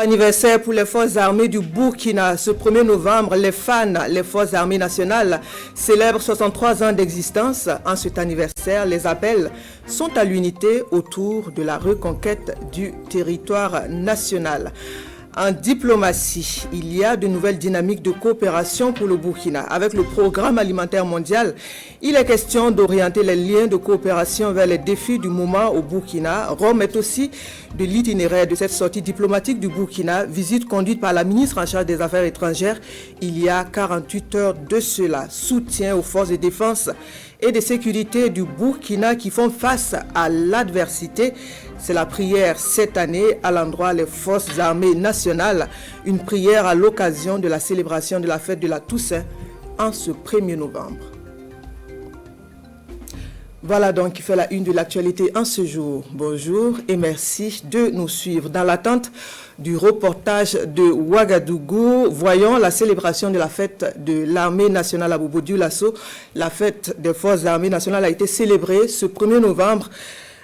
Anniversaire pour les forces armées du Burkina. Ce 1er novembre, les forces armées nationales, célèbrent 63 ans d'existence. En cet anniversaire, les appels sont à l'unité autour de la reconquête du territoire national. En diplomatie, il y a de nouvelles dynamiques de coopération pour le Burkina. Avec le programme alimentaire mondial, il est question d'orienter les liens de coopération vers les défis du moment au Burkina. Rome est aussi de l'itinéraire de cette sortie diplomatique du Burkina, visite conduite par la ministre en charge des Affaires étrangères il y a 48 heures de cela. Soutien aux forces de défense et de sécurité du Burkina qui font face à l'adversité. C'est la prière cette année à l'endroit des forces armées nationales. Une prière à l'occasion de la célébration de la fête de la Toussaint en ce 1er novembre. Voilà donc qui fait la une de l'actualité en ce jour. Bonjour et merci de nous suivre. Dans l'attente du reportage de Ouagadougou, voyons la célébration de la fête de l'armée nationale à Bobo-Dioulasso. La fête des forces armées nationales a été célébrée ce 1er novembre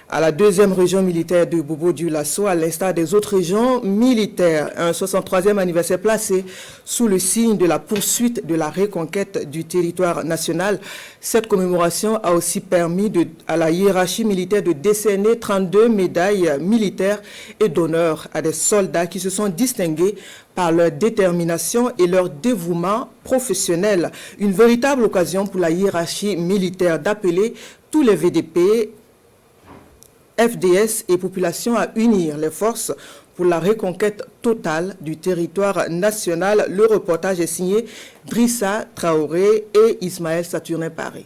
à la 2e région militaire de Bobo-Dioulasso, à l'instar des autres régions militaires. Un 63e anniversaire placé sous le signe de la poursuite de la reconquête du territoire national. Cette commémoration a aussi permis à la hiérarchie militaire de décerner 32 médailles militaires et d'honneur à des soldats qui se sont distingués par leur détermination et leur dévouement professionnel. Une véritable occasion pour la hiérarchie militaire d'appeler tous les VDP, FDS et population à unir les forces pour la reconquête totale du territoire national. Le reportage est signé Drissa Traoré et Ismaël Saturnin Paré.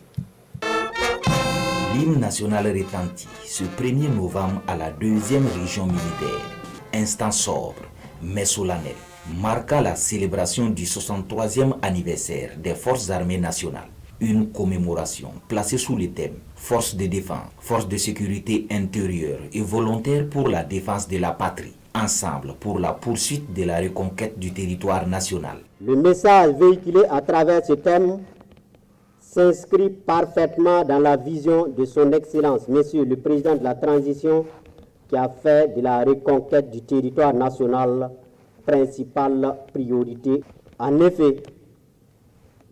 L'hymne national retentit ce 1er novembre à la 2e région militaire. Instant sobre, mais solennel, marqua la célébration du 63e anniversaire des forces armées nationales. Une commémoration placée sous le thème forces de défense, forces de sécurité intérieure et volontaires pour la défense de la patrie, ensemble pour la poursuite de la reconquête du territoire national. Le message véhiculé à travers ce thème s'inscrit parfaitement dans la vision de son Excellence, Monsieur le Président de la Transition, qui a fait de la reconquête du territoire national principale priorité. En effet,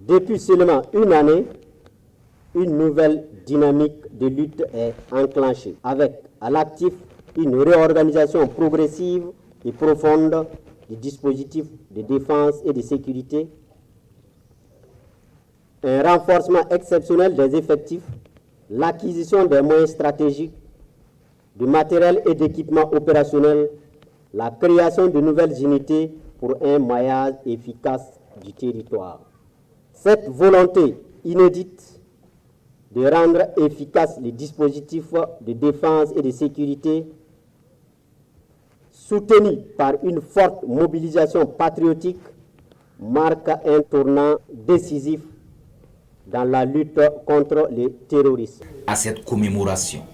depuis seulement une année, une nouvelle dynamique de lutte est enclenchée, avec à l'actif une réorganisation progressive et profonde du dispositif de défense et de sécurité, un renforcement exceptionnel des effectifs, l'acquisition des moyens stratégiques, de matériel et d'équipements opérationnels, la création de nouvelles unités pour un maillage efficace du territoire. Cette volonté inédite de rendre efficaces les dispositifs de défense et de sécurité, soutenue par une forte mobilisation patriotique, marque un tournant décisif dans la lutte contre le terrorisme. À cette commémoration,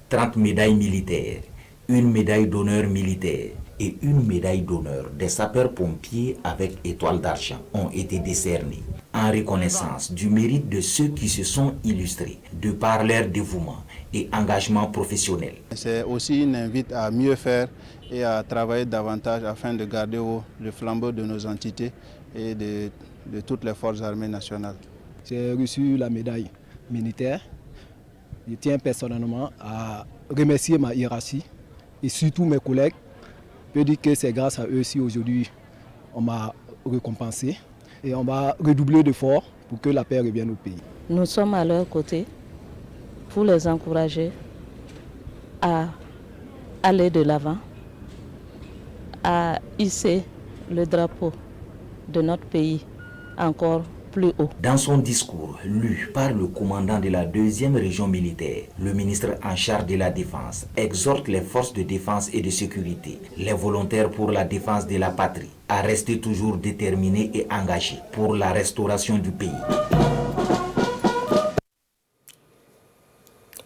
30 médailles militaires, une médaille d'honneur militaire et une médaille d'honneur des sapeurs-pompiers avec étoile d'argent ont été décernées en reconnaissance du mérite de ceux qui se sont illustrés de par leur dévouement et engagement professionnel. C'est aussi une invite à mieux faire et à travailler davantage afin de garder haut le flambeau de nos entités et de toutes les forces armées nationales. J'ai reçu la médaille militaire. Je tiens personnellement à remercier ma hiérarchie et surtout mes collègues. Je peux dire que c'est grâce à eux si aujourd'hui on m'a récompensé et on va redoubler d'efforts pour que la paix revienne au pays. Nous sommes à leur côté pour les encourager à aller de l'avant, à hisser le drapeau de notre pays encore plus haut. Dans son discours lu par le commandant de la 2e région militaire, le ministre en charge de la défense exhorte les forces de défense et de sécurité, les volontaires pour la défense de la patrie, à rester toujours déterminés et engagés pour la restauration du pays.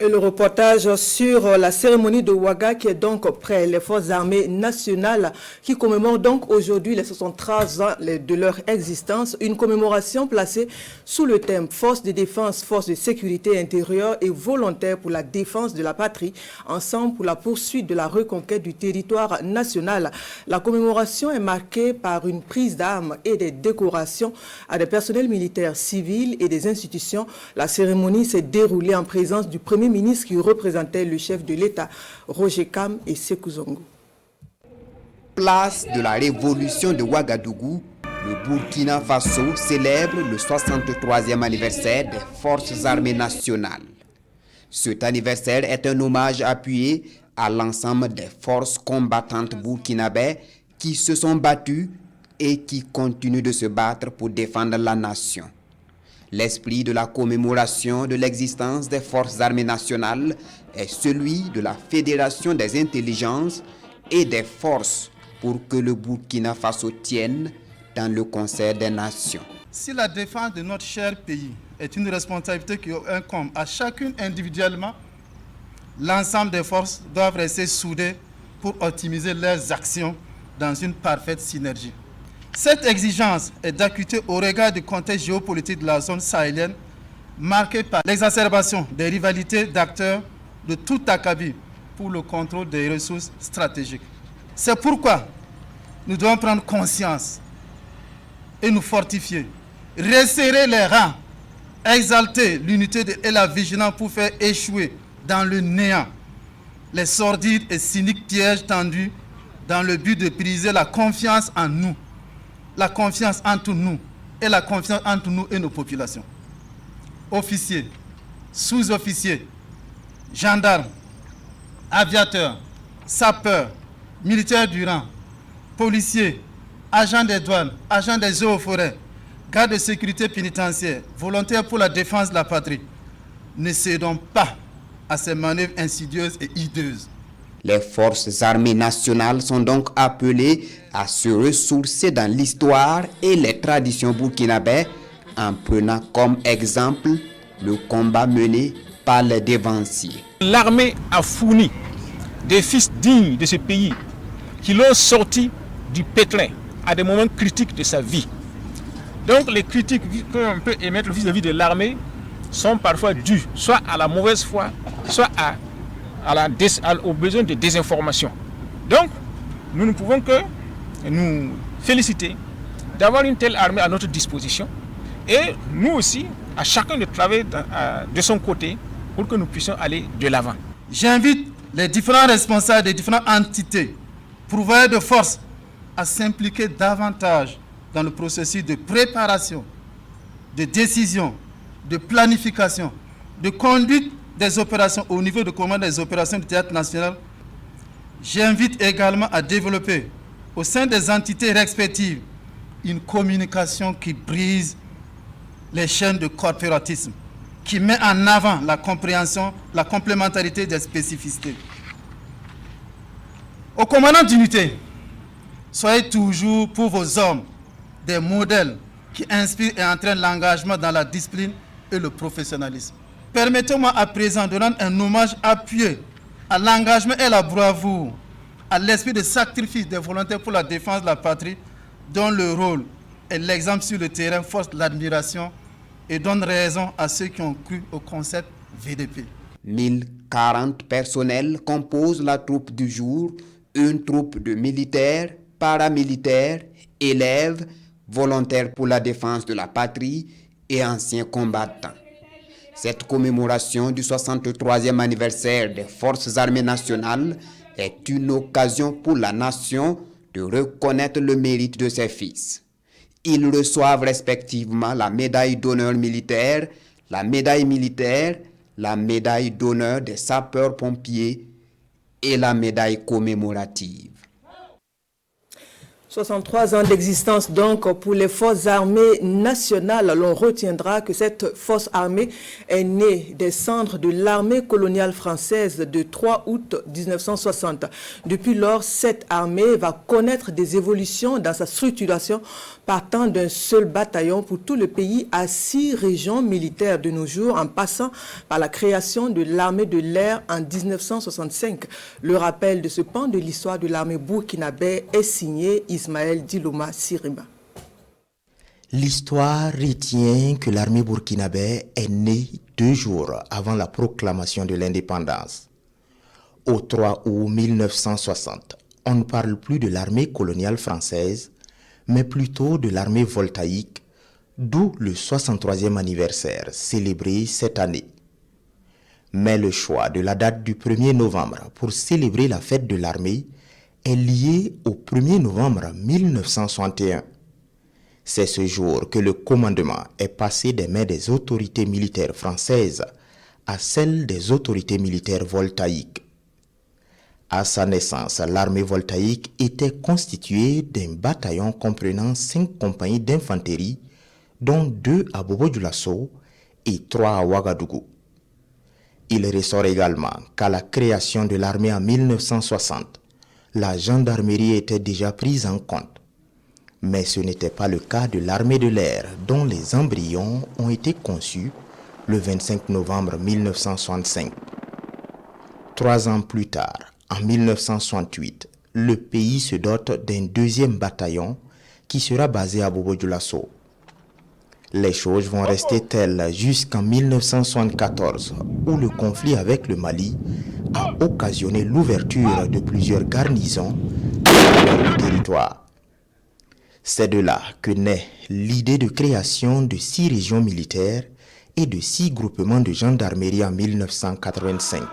Et le reportage sur la cérémonie de Ouaga qui est donc près les forces armées nationales qui commémorent donc aujourd'hui les 63 ans de leur existence. Une commémoration placée sous le thème Forces de défense, forces de sécurité intérieure et volontaires pour la défense de la patrie, ensemble pour la poursuite de la reconquête du territoire national. La commémoration est marquée par une prise d'armes et des décorations à des personnels militaires civils et des institutions. La cérémonie s'est déroulée en présence du Premier ministre qui représentait le chef de l'État, Roger Kam et Sékou Zongo. Place de la révolution de Ouagadougou, le Burkina Faso célèbre le 63e anniversaire des forces armées nationales. Cet anniversaire est un hommage appuyé à l'ensemble des forces combattantes burkinabais qui se sont battues et qui continuent de se battre pour défendre la nation. L'esprit de la commémoration de l'existence des forces armées nationales est celui de la fédération des intelligences et des forces pour que le Burkina Faso tienne dans le concert des nations. Si la défense de notre cher pays est une responsabilité qui incombe à chacune individuellement, l'ensemble des forces doivent rester soudées pour optimiser leurs actions dans une parfaite synergie. Cette exigence est d'acuité au regard du contexte géopolitique de la zone sahélienne, marqué par l'exacerbation des rivalités d'acteurs de tout acabit pour le contrôle des ressources stratégiques. C'est pourquoi nous devons prendre conscience et nous fortifier, resserrer les rangs, exalter l'unité et la vigilance pour faire échouer dans le néant les sordides et cyniques pièges tendus dans le but de briser la confiance en nous. La confiance entre nous et la confiance entre nous et nos populations. Officiers, sous-officiers, gendarmes, aviateurs, sapeurs, militaires du rang, policiers, agents des douanes, agents des eaux et forêts, gardes de sécurité pénitentiaire, volontaires pour la défense de la patrie. Ne cédons pas à ces manœuvres insidieuses et hideuses. Les forces armées nationales sont donc appelées à se ressourcer dans l'histoire et les traditions burkinabais en prenant comme exemple le combat mené par les dévanciers. L'armée a fourni des fils dignes de ce pays qui l'ont sorti du pétrin à des moments critiques de sa vie. Donc les critiques qu'on peut émettre vis-à-vis de l'armée sont parfois dues soit à la mauvaise foi, soit au besoin de désinformation. Donc, nous ne pouvons que nous féliciter d'avoir une telle armée à notre disposition et nous aussi, à chacun de travailler de son côté pour que nous puissions aller de l'avant. J'invite les différents responsables des différentes entités, pourvoyeurs de force, à s'impliquer davantage dans le processus de préparation, de décision, de planification, de conduite des opérations au niveau de commande des opérations du théâtre national. J'invite également à développer au sein des entités respectives une communication qui brise les chaînes de corporatisme, qui met en avant la compréhension, la complémentarité des spécificités. Aux commandants d'unité, soyez toujours pour vos hommes des modèles qui inspirent et entraînent l'engagement dans la discipline et le professionnalisme. Permettez-moi à présent de rendre un hommage appuyé à l'engagement et la bravoure, à l'esprit de sacrifice des volontaires pour la défense de la patrie, dont le rôle et l'exemple sur le terrain forcent l'admiration et donnent raison à ceux qui ont cru au concept VDP. 1040 personnels composent la troupe du jour, une troupe de militaires, paramilitaires, élèves, volontaires pour la défense de la patrie et anciens combattants. Cette commémoration du 63e anniversaire des forces armées nationales est une occasion pour la nation de reconnaître le mérite de ses fils. Ils reçoivent respectivement la médaille d'honneur militaire, la médaille militaire, la médaille d'honneur des sapeurs-pompiers et la médaille commémorative. 63 ans d'existence donc pour les forces armées nationales. L'on retiendra que cette force armée est née des cendres de l'armée coloniale française de 3 août 1960. Depuis lors, cette armée va connaître des évolutions dans sa structuration, partant d'un seul bataillon pour tout le pays à 6 régions militaires de nos jours, en passant par la création de l'armée de l'air en 1965. Le rappel de ce pan de l'histoire de l'armée burkinabé est signé Ismaël Diloma Sirima. L'histoire retient que l'armée burkinabé est née 2 jours avant la proclamation de l'indépendance. Au 3 août 1960, on ne parle plus de l'armée coloniale française, mais plutôt de l'armée voltaïque, d'où le 63e anniversaire célébré cette année. Mais le choix de la date du 1er novembre pour célébrer la fête de l'armée est lié au 1er novembre 1961. C'est ce jour que le commandement est passé des mains des autorités militaires françaises à celles des autorités militaires voltaïques. À sa naissance, l'armée voltaïque était constituée d'un bataillon comprenant 5 compagnies d'infanterie, dont 2 à Bobo-Dioulasso et 3 à Ouagadougou. Il ressort également qu'à la création de l'armée en 1960, la gendarmerie était déjà prise en compte. Mais ce n'était pas le cas de l'armée de l'air, dont les embryons ont été conçus le 25 novembre 1965. 3 ans plus tard, en 1968, le pays se dote d'un 2e bataillon qui sera basé à Bobo-Dioulasso. Les choses vont rester telles jusqu'en 1974, où le conflit avec le Mali a occasionné l'ouverture de plusieurs garnisons sur le territoire. C'est de là que naît l'idée de création de 6 régions militaires et de 6 groupements de gendarmerie en 1985.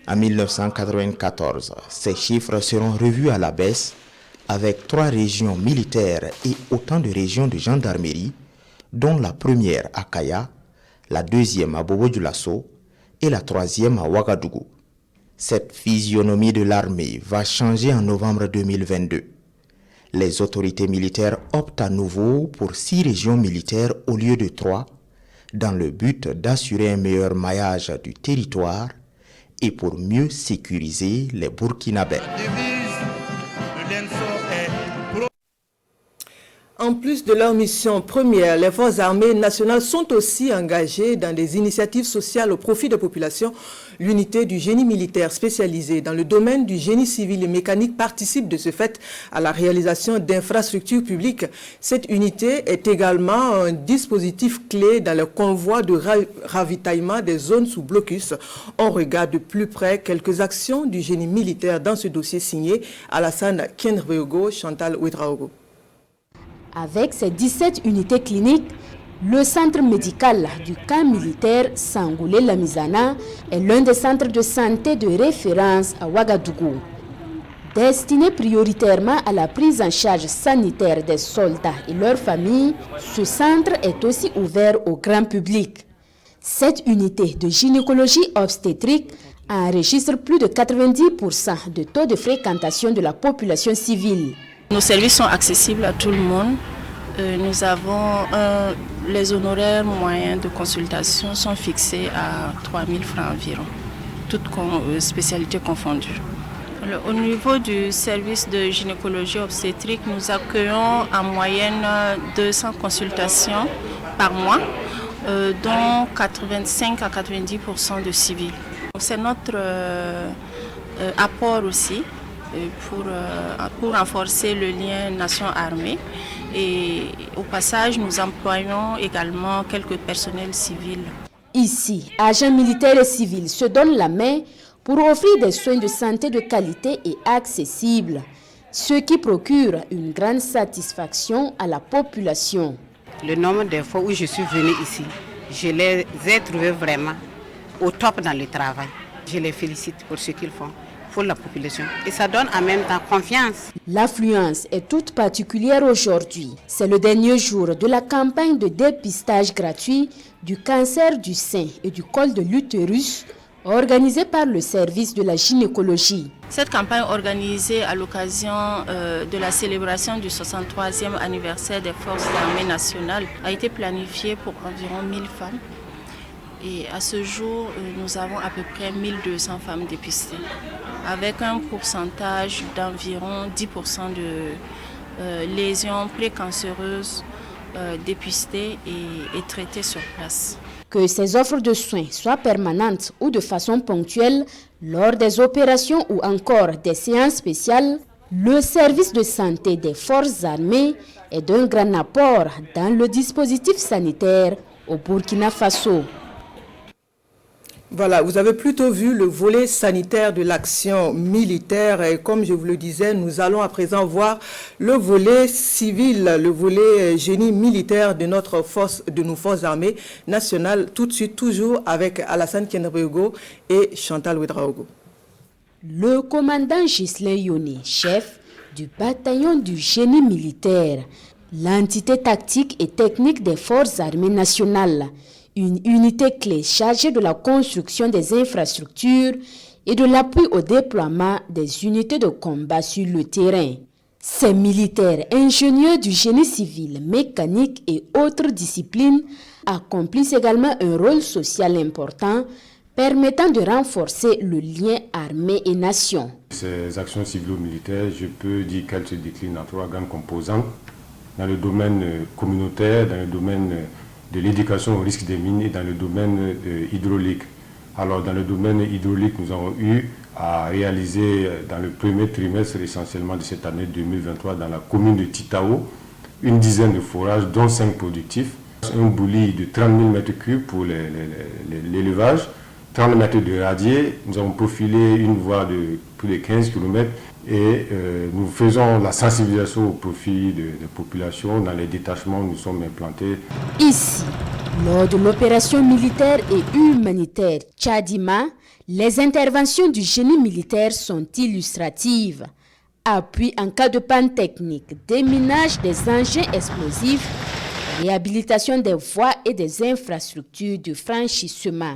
En 1994, ces chiffres seront revus à la baisse avec 3 régions militaires et autant de régions de gendarmerie, dont la première à Kaya, la 2e à Bobo-Dioulasso et la 3e à Ouagadougou. Cette physionomie de l'armée va changer en novembre 2022. Les autorités militaires optent à nouveau pour 6 régions militaires au lieu de 3, dans le but d'assurer un meilleur maillage du territoire et pour mieux sécuriser les Burkinabés. En plus de leur mission première, les forces armées nationales sont aussi engagées dans des initiatives sociales au profit des populations. L'unité du génie militaire spécialisée dans le domaine du génie civil et mécanique participe de ce fait à la réalisation d'infrastructures publiques. Cette unité est également un dispositif clé dans le convoi de ravitaillement des zones sous blocus. On regarde de plus près quelques actions du génie militaire dans ce dossier signé Alassane Kenrbeogo, Chantal Ouedraogo. Avec ses 17 unités cliniques, le centre médical du camp militaire Sangoulé-Lamizana est l'un des centres de santé de référence à Ouagadougou. Destiné prioritairement à la prise en charge sanitaire des soldats et leurs familles, ce centre est aussi ouvert au grand public. Cette unité de gynécologie obstétrique enregistre plus de 90% de taux de fréquentation de la population civile. Nos services sont accessibles à tout le monde. Nous avons les honoraires moyens de consultation sont fixés à 3 000 francs environ, toutes spécialités confondues. Alors, au niveau du service de gynécologie obstétrique, nous accueillons en moyenne 200 consultations par mois, dont 85 à 90% de civils. C'est notre apport aussi pour renforcer le lien nation-armée. Et au passage, nous employons également quelques personnels civils. Ici, agents militaires et civils se donnent la main pour offrir des soins de santé de qualité et accessibles, ce qui procure une grande satisfaction à la population. Le nombre de fois où je suis venue ici, je les ai trouvés vraiment au top dans le travail. Je les félicite pour ce qu'ils font pour la population et ça donne en même temps confiance. L'affluence est toute particulière aujourd'hui. C'est le dernier jour de la campagne de dépistage gratuit du cancer du sein et du col de l'utérus organisée par le service de la gynécologie. Cette campagne organisée à l'occasion de la célébration du 63e anniversaire des Forces armées nationales a été planifiée pour environ 1000 femmes. Et à ce jour, nous avons à peu près 1200 femmes dépistées, avec un pourcentage d'environ 10% de lésions précancéreuses dépistées et traitées sur place. Que ces offres de soins soient permanentes ou de façon ponctuelle, lors des opérations ou encore des séances spéciales, le service de santé des forces armées est d'un grand apport dans le dispositif sanitaire au Burkina Faso. Voilà, vous avez plutôt vu le volet sanitaire de l'action militaire et comme je vous le disais, nous allons à présent voir le volet civil, le volet génie militaire de nos forces armées nationales, tout de suite toujours avec Alassane Kenrego et Chantal Ouedraogo. Le commandant Ghislain Yoni, chef du bataillon du génie militaire, l'entité tactique et technique des forces armées nationales, une unité clé chargée de la construction des infrastructures et de l'appui au déploiement des unités de combat sur le terrain. Ces militaires ingénieux du génie civil, mécanique et autres disciplines accomplissent également un rôle social important permettant de renforcer le lien armée et nation. Ces actions civilo-militaires, je peux dire qu'elles se déclinent en 3 grandes composantes. Dans le domaine communautaire, dans le domaine de l'éducation au risque des mines et dans le domaine hydraulique. Alors dans le domaine hydraulique, nous avons eu à réaliser dans le premier trimestre essentiellement de cette année 2023 dans la commune de Titao, une dizaine de forages dont 5 productifs, un bouli de 30 000 m3 pour l'élevage, 30 mètres de radier, nous avons profilé une voie de plus de 15 km et nous faisons la sensibilisation au profit des populations. Dans les détachements, nous sommes implantés. Ici, lors de l'opération militaire et humanitaire Tchadima, les interventions du génie militaire sont illustratives. Appui en cas de panne technique, déminage des engins explosifs, réhabilitation des voies et des infrastructures de franchissement.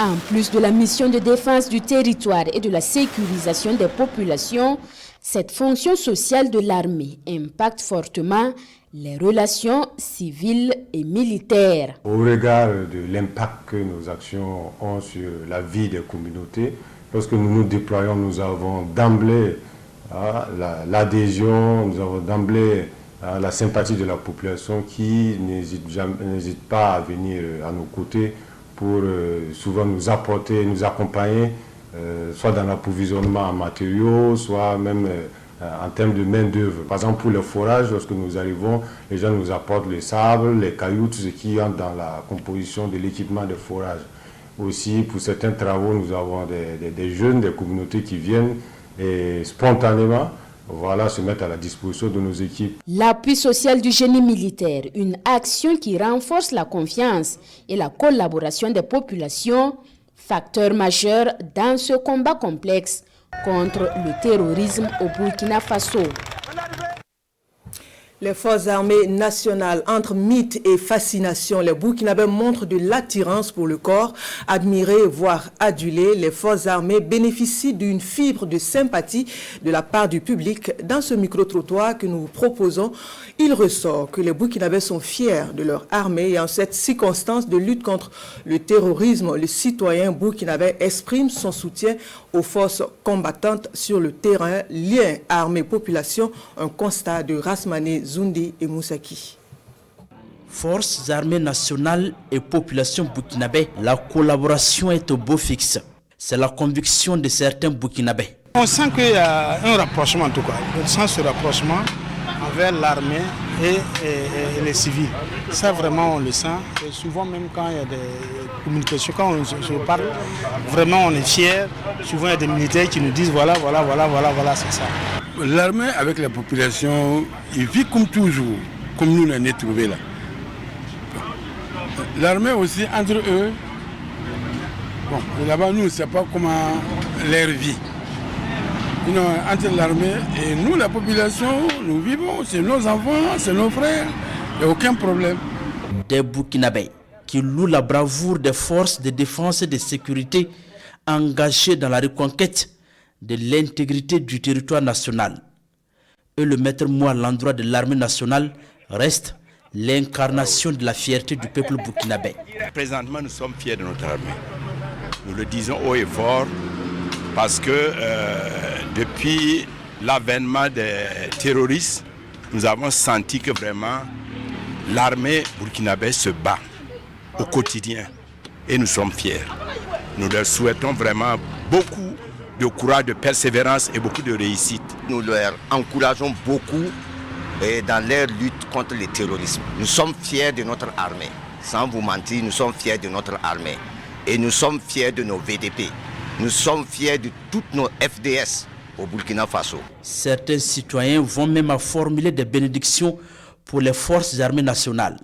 En plus de la mission de défense du territoire et de la sécurisation des populations, cette fonction sociale de l'armée impacte fortement les relations civiles et militaires. Au regard de l'impact que nos actions ont sur la vie des communautés, lorsque nous nous déployons, nous avons d'emblée l'adhésion, nous avons d'emblée la sympathie de la population qui n'hésite pas à venir à nos côtés pour souvent nous apporter, nous accompagner, soit dans l'approvisionnement en matériaux, soit même en termes de main-d'œuvre. Par exemple, pour le forage, lorsque nous arrivons, les gens nous apportent le sable, les cailloux, tout ce qui entre dans la composition de l'équipement de forage. Aussi, pour certains travaux, nous avons des jeunes, des communautés qui viennent et spontanément se mettre à la disposition de nos équipes. L'appui social du génie militaire, une action qui renforce la confiance et la collaboration des populations, facteur majeur dans ce combat complexe contre le terrorisme au Burkina Faso. Les forces armées nationales, entre mythe et fascination, les Burkinabés montrent de l'attirance pour le corps. Admirés, voire adulés, les forces armées bénéficient d'une fibre de sympathie de la part du public. Dans ce micro-trottoir que nous vous proposons, il ressort que les Burkinabés sont fiers de leur armée et en cette circonstance de lutte contre le terrorisme, le citoyen burkinabé exprime son soutien aux forces combattantes sur le terrain. Lien armée-population, un constat de Rasmané Zoundi et Moussaki. Forces armées nationales et population burkinabé, la collaboration est au beau fixe. C'est la conviction de certains burkinabés. On sent qu'il y a un rapprochement en tout cas. On sent ce rapprochement envers l'armée et les civils. Ça vraiment on le sent. Et souvent même quand il y a des communications, quand on se parle, vraiment on est fiers. Souvent il y a des militaires qui nous disent voilà, c'est ça. L'armée avec la population, il vit comme toujours, comme nous l'avons trouvé là. L'armée aussi, entre eux, bon, là-bas nous ne savons pas comment leur vie. Entre l'armée et nous, la population, nous vivons, c'est nos enfants, c'est nos frères, il n'y a aucun problème. Des Burkinabés qui louent la bravoure des forces de défense et de sécurité engagés dans la reconquête de l'intégrité du territoire national. Et le maître mot à l'endroit de l'armée nationale reste l'incarnation de la fierté du peuple burkinabé. Présentement, nous sommes fiers de notre armée. Nous le disons haut et fort parce que depuis l'avènement des terroristes, nous avons senti que vraiment l'armée burkinabé se bat au quotidien et nous sommes fiers. Nous leur souhaitons vraiment beaucoup de courage, de persévérance et beaucoup de réussite. Nous leur encourageons beaucoup dans leur lutte contre le terrorisme. Nous sommes fiers de notre armée. Sans vous mentir, nous sommes fiers de notre armée. Et nous sommes fiers de nos VDP. Nous sommes fiers de toutes nos FDS au Burkina Faso. Certains citoyens vont même à formuler des bénédictions pour les forces armées nationales.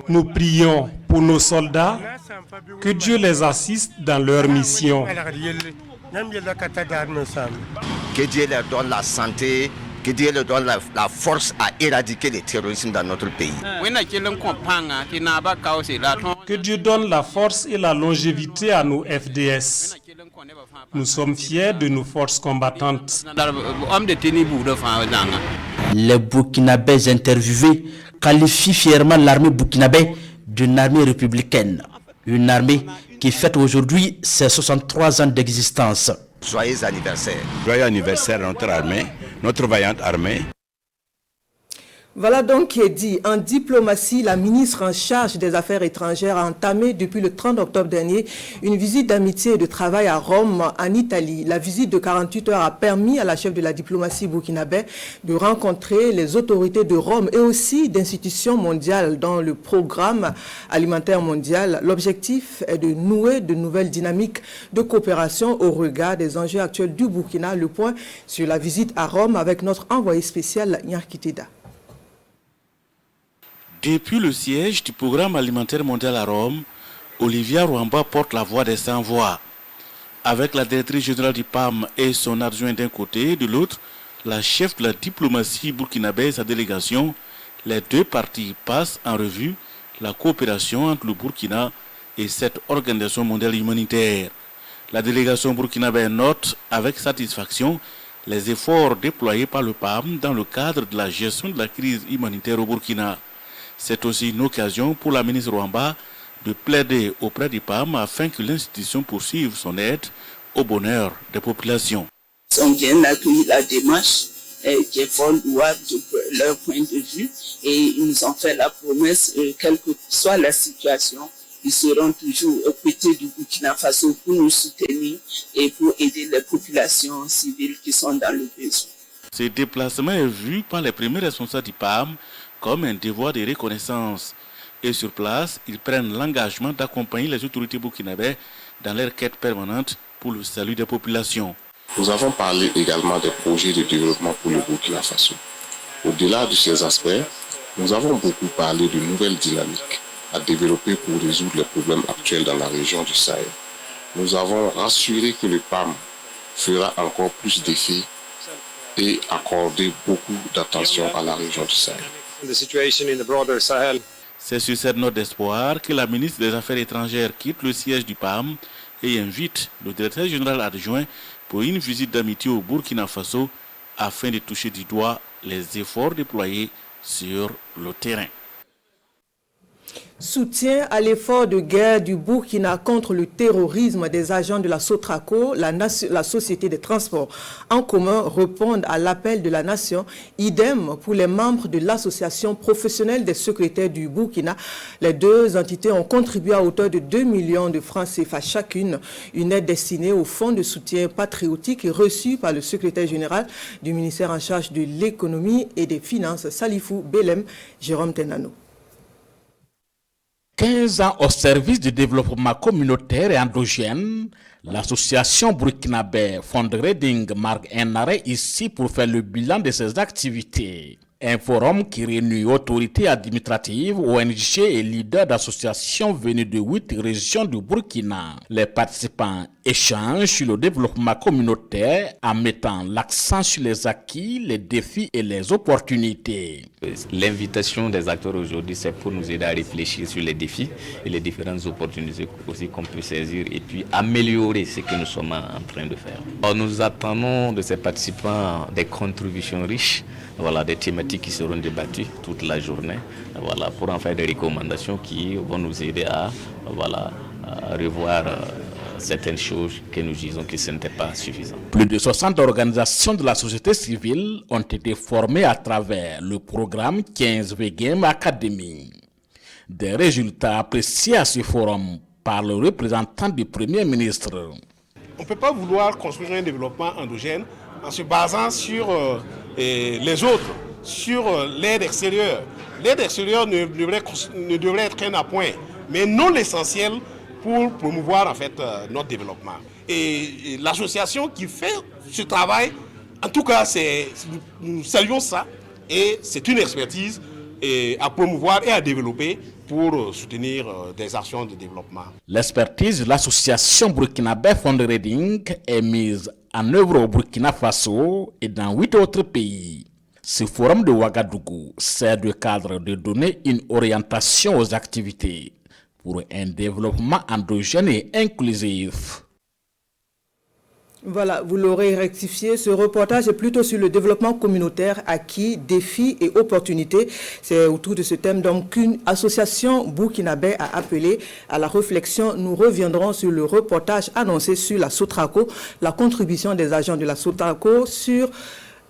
Nous prions pour nos soldats, que Dieu les assiste dans leur mission. Que Dieu leur donne la santé, que Dieu leur donne la force à éradiquer le terrorisme dans notre pays. Que Dieu donne la force et la longévité à nos FDS. Nous sommes fiers de nos forces combattantes. Les Burkinabés interviewés qualifient fièrement l'armée burkinabé d'une armée républicaine. Une armée qui fête aujourd'hui ses 63 ans d'existence. Joyeux anniversaire. Joyeux anniversaire à notre armée, notre vaillante armée. Voilà donc qui est dit. En diplomatie, la ministre en charge des Affaires étrangères a entamé depuis le 30 octobre dernier une visite d'amitié et de travail à Rome, en Italie. La visite de 48 heures a permis à la chef de la diplomatie burkinabé de rencontrer les autorités de Rome et aussi d'institutions mondiales dans le programme alimentaire mondial. L'objectif est de nouer de nouvelles dynamiques de coopération au regard des enjeux actuels du Burkina. Le point sur la visite à Rome avec notre envoyé spécial Nyarkiteda. Depuis le siège du programme alimentaire mondial à Rome, Olivia Rwamba porte la voix des sans-voix. Avec la directrice générale du PAM et son adjoint d'un côté, de l'autre, la chef de la diplomatie burkinabé et sa délégation, les deux parties passent en revue la coopération entre le Burkina et cette organisation mondiale humanitaire. La délégation burkinabé note avec satisfaction les efforts déployés par le PAM dans le cadre de la gestion de la crise humanitaire au Burkina. C'est aussi une occasion pour la ministre Rwamba de plaider auprès du PAM afin que l'institution poursuive son aide au bonheur des populations. Ils ont bien accueilli la démarche qui est fort louable de leur point de vue et ils nous ont fait la promesse, quelle que soit la situation, ils seront toujours aux côtés du Burkina Faso pour nous soutenir et pour aider les populations civiles qui sont dans le besoin. Ce déplacement est vu par les premiers responsables du PAM comme un devoir de reconnaissance. Et sur place, ils prennent l'engagement d'accompagner les autorités burkinabées dans leur quête permanente pour le salut des populations. Nous avons parlé également des projets de développement pour le Burkina Faso. Au-delà de ces aspects, nous avons beaucoup parlé de nouvelles dynamiques à développer pour résoudre les problèmes actuels dans la région du Sahel. Nous avons rassuré que le PAM fera encore plus d'effets et accorder beaucoup d'attention à la région du Sahel. C'est sur cette note d'espoir que la ministre des Affaires étrangères quitte le siège du PAM et invite le directeur général adjoint pour une visite d'amitié au Burkina Faso afin de toucher du doigt les efforts déployés sur le terrain. Soutien à l'effort de guerre du Burkina contre le terrorisme des agents de la Sotraco, la Société des transports en commun répondent à l'appel de la nation. Idem pour les membres de l'association professionnelle des secrétaires du Burkina. Les deux entités ont contribué à hauteur de 2 millions de francs CFA chacune. Une aide destinée au fonds de soutien patriotique et reçue par le secrétaire général du ministère en charge de l'économie et des finances, Salifou Belem, Jérôme Tenano. 15 ans au service du développement communautaire et endogène, l'association burkinabé Fond Reading marque un arrêt ici pour faire le bilan de ses activités. Un forum qui réunit autorités administratives, ONG et leaders d'associations venus de 8 régions du Burkina. Les participants échangent sur le développement communautaire en mettant l'accent sur les acquis, les défis et les opportunités. L'invitation des acteurs aujourd'hui, c'est pour nous aider à réfléchir sur les défis et les différentes opportunités aussi qu'on peut saisir et puis améliorer ce que nous sommes en train de faire. Alors, nous attendons de ces participants des contributions riches, des thématiques qui seront débattues toute la journée, pour en faire des recommandations qui vont nous aider à revoir certaines choses que nous disons que ce n'était pas suffisant. Plus de 60 organisations de la société civile ont été formées à travers le programme 15V Game Academy. Des résultats appréciés à ce forum par le représentant du Premier ministre. On ne peut pas vouloir construire un développement endogène en se basant sur les autres, sur l'aide extérieure. L'aide extérieure ne devrait être qu'un appoint, mais non l'essentiel pour promouvoir en fait notre développement. Et l'association qui fait ce travail, en tout cas, nous saluons ça et c'est une expertise à promouvoir et à développer pour soutenir des actions de développement. L'expertise de l'association burkinabé Fundraising est mise en œuvre au Burkina Faso et dans 8 autres pays. Ce forum de Ouagadougou sert de cadre de donner une orientation aux activités pour un développement endogène et inclusif. Voilà, vous l'aurez rectifié. Ce reportage est plutôt sur le développement communautaire, acquis, défis et opportunités. C'est autour de ce thème donc qu'une association burkinabé a appelé à la réflexion. Nous reviendrons sur le reportage annoncé sur la Sotraco, la contribution des agents de la Sotraco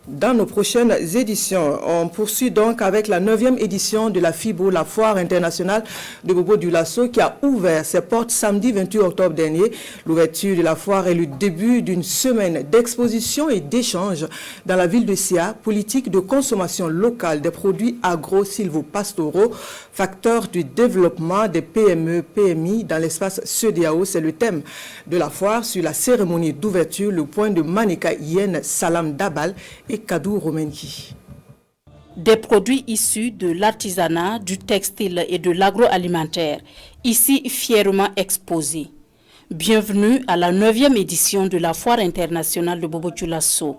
dans nos prochaines éditions. On poursuit donc avec la 9e édition de la FIBO, la Foire internationale de Bobo-Dioulasso, qui a ouvert ses portes samedi 28 octobre dernier. L'ouverture de la foire est le début d'une semaine d'exposition et d'échange dans la ville de Sia, politique de consommation locale des produits agro-silvopastoraux, facteur du développement des PME, PMI dans l'espace CEDEAO. C'est le thème de la foire. Sur la cérémonie d'ouverture, le point de Manika Yen Salam Dabal et Kadou Romenki. Des produits issus de l'artisanat, du textile et de l'agroalimentaire, ici fièrement exposés. Bienvenue à la 9e édition de la Foire internationale de Bobo-Dioulasso.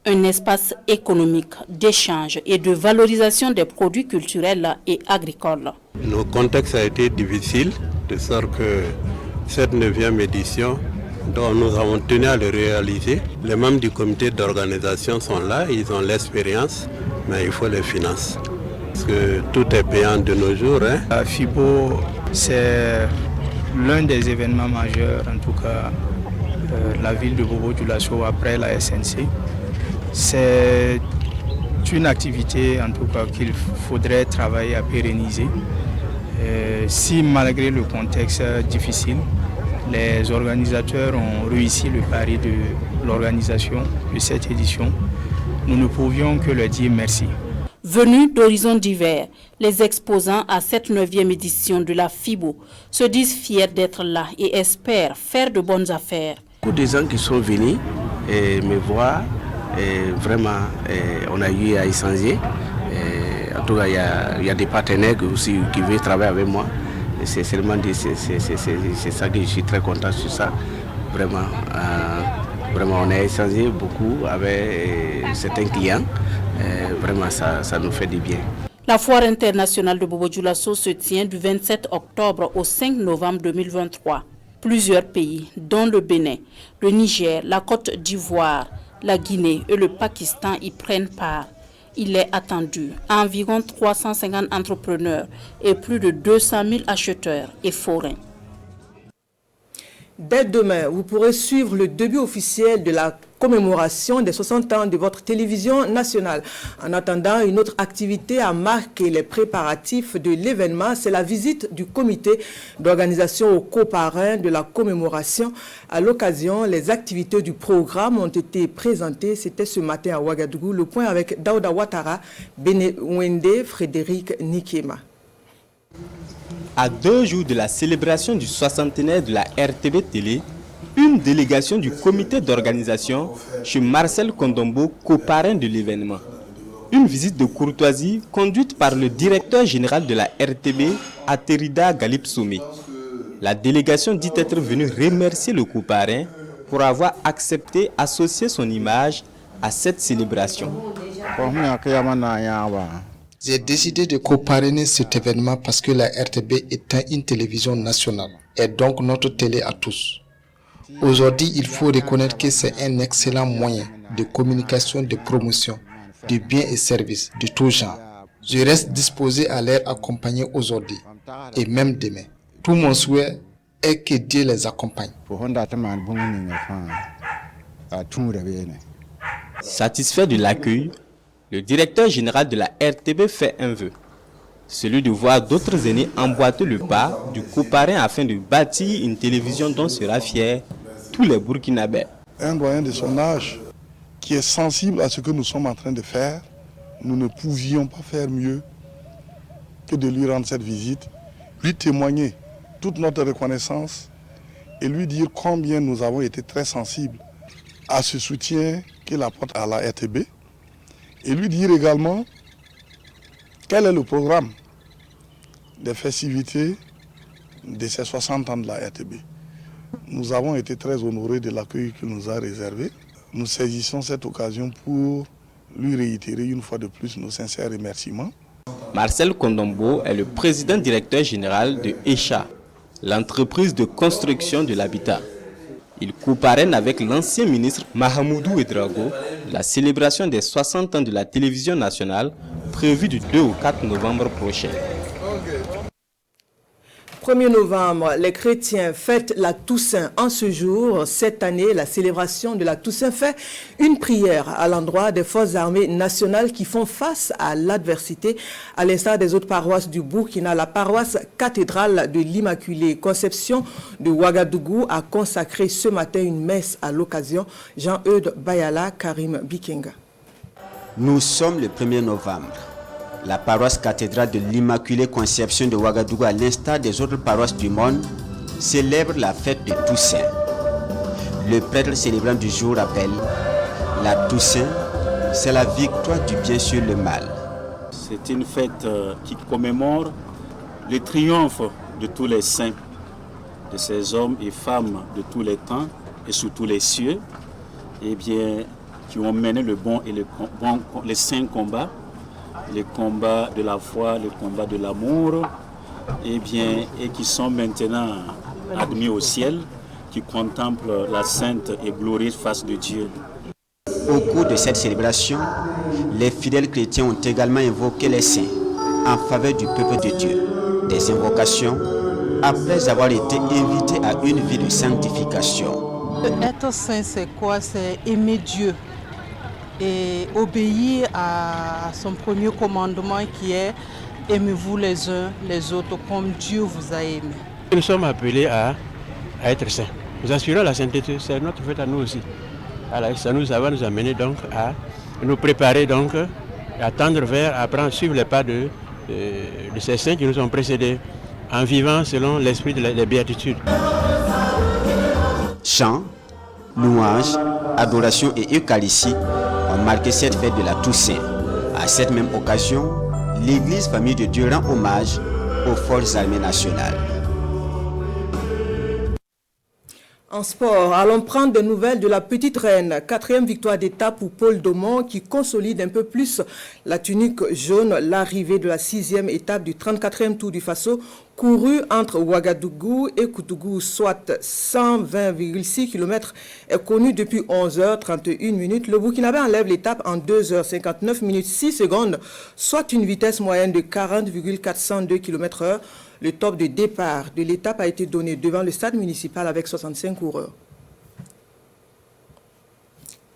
Un espace économique, d'échange et de valorisation des produits culturels et agricoles. Le contexte a été difficile, de sorte que cette 9e édition, dont nous avons tenu à le réaliser. Les membres du comité d'organisation sont là, ils ont l'expérience, mais il faut les finances. Parce que tout est payant de nos jours. La FIBO, c'est l'un des événements majeurs, en tout cas, la ville de Bobo-Dioulasso après la SNC. C'est une activité, en tout cas, qu'il faudrait travailler à pérenniser. Si malgré le contexte difficile, les organisateurs ont réussi le pari de l'organisation de cette édition, nous ne pouvions que leur dire merci. Venus d'horizons divers, les exposants à cette 9e édition de la FIBO se disent fiers d'être là et espèrent faire de bonnes affaires. Beaucoup de gens qui sont venus me voir, vraiment on a eu à échanger. En tout cas, il y a des partenaires aussi qui veulent travailler avec moi. C'est seulement c'est ça que je suis très content sur ça. Vraiment, on a échangé beaucoup avec certains clients. Vraiment, ça nous fait du bien. La Foire internationale de Bobo-Dioulasso se tient du 27 octobre au 5 novembre 2023. Plusieurs pays, dont le Bénin, le Niger, la Côte d'Ivoire, la Guinée et le Pakistan y prennent part. Il est attendu à environ 350 entrepreneurs et plus de 200 000 acheteurs et forains. Dès demain, vous pourrez suivre le début officiel de la commémoration des 60 ans de votre télévision nationale. En attendant, une autre activité a marqué les préparatifs de l'événement. C'est la visite du comité d'organisation au coparrain de la commémoration. À l'occasion, les activités du programme ont été présentées. C'était ce matin à Ouagadougou. Le point avec Daouda Ouattara, Béné Wende, Frédéric Nikema. À 2 jours de la célébration du 60aire de la RTV Télé, une délégation du comité d'organisation chez Marcel Kondombo, coparrain de l'événement. Une visite de courtoisie conduite par le directeur général de la RTB, Aterida Galip-Soumé. La délégation dit être venue remercier le couparin pour avoir accepté associer son image à cette célébration. J'ai décidé de co-parrainer cet événement parce que la RTB est une télévision nationale et donc notre télé à tous. Aujourd'hui, il faut reconnaître que c'est un excellent moyen de communication, de promotion, de biens et services de tout genre. Je reste disposé à les accompagner aujourd'hui et même demain. Tout mon souhait est que Dieu les accompagne. Satisfait de l'accueil, le directeur général de la RTB fait un vœu, celui de voir d'autres aînés emboîter le pas du couparin afin de bâtir une télévision dont sera fier tous les Burkinabés. Un doyen de son âge qui est sensible à ce que nous sommes en train de faire, nous ne pouvions pas faire mieux que de lui rendre cette visite, lui témoigner toute notre reconnaissance et lui dire combien nous avons été très sensibles à ce soutien qu'il apporte à la RTB et lui dire également quel est le programme des festivités de ces 60 ans de la RTB. Nous avons été très honorés de l'accueil qu'il nous a réservé. Nous saisissons cette occasion pour lui réitérer une fois de plus nos sincères remerciements. Marcel Kondombo est le président directeur général de ECHA, l'entreprise de construction de l'habitat. Il co-parraine avec l'ancien ministre Mahamoudou Ouedraogo la célébration des 60 ans de la télévision nationale prévue du 2 au 4 novembre prochain. 1er novembre, les chrétiens fêtent la Toussaint. En ce jour, cette année, la célébration de la Toussaint fait une prière à l'endroit des forces armées nationales qui font face à l'adversité. À l'instar des autres paroisses du Burkina, la paroisse cathédrale de l'Immaculée Conception de Ouagadougou a consacré ce matin une messe à l'occasion. Jean-Eudes Bayala, Karim Bikenga. Nous sommes le 1er novembre. La paroisse cathédrale de l'Immaculée Conception de Ouagadougou, à l'instar des autres paroisses du monde, célèbre la fête de Toussaint. Le prêtre célébrant du jour rappelle, la Toussaint, c'est la victoire du bien sur le mal. C'est une fête qui commémore le triomphe de tous les saints, de ces hommes et femmes de tous les temps et sous tous les cieux, et bien, qui ont mené le bon et les saints combats, les combats de la foi, les combats de l'amour, et qui sont maintenant admis au ciel, qui contemplent la sainte et glorieuse face de Dieu. Au cours de cette célébration, les fidèles chrétiens ont également invoqué les saints en faveur du peuple de Dieu. Des invocations après avoir été invités à une vie de sanctification. Être saint, c'est quoi? C'est aimer Dieu et obéir à son premier commandement qui est « Aimez-vous les uns les autres comme Dieu vous a aimé ». Nous sommes appelés à être saints. Nous assurons la sainteté, c'est notre fête à nous aussi. Alors, ça va nous amener donc à nous préparer donc à tendre vers, à prendre, suivre les pas de ces saints qui nous ont précédés en vivant selon l'esprit des béatitudes. Chants, louanges, adoration et Eucharistie ont marqué cette fête de la Toussaint. À cette même occasion, l'Église Famille de Dieu rend hommage aux forces armées nationales. En sport, allons prendre des nouvelles de la Petite Reine. 4e victoire d'étape pour Paul Domont qui consolide un peu plus la tunique jaune. L'arrivée de la 6e étape du 34e Tour du Faso, couru entre Ouagadougou et Koutougou, soit 120,6 km, est connu depuis 11h31. Le Burkinabé enlève l'étape en 2h59 minutes 6 secondes, soit une vitesse moyenne de 40,402 km/h. Le top de départ de l'étape a été donné devant le stade municipal avec 65 coureurs.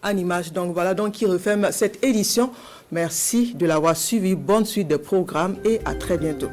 En image, donc voilà donc qui referme cette édition. Merci de l'avoir suivi. Bonne suite de programme et à très bientôt.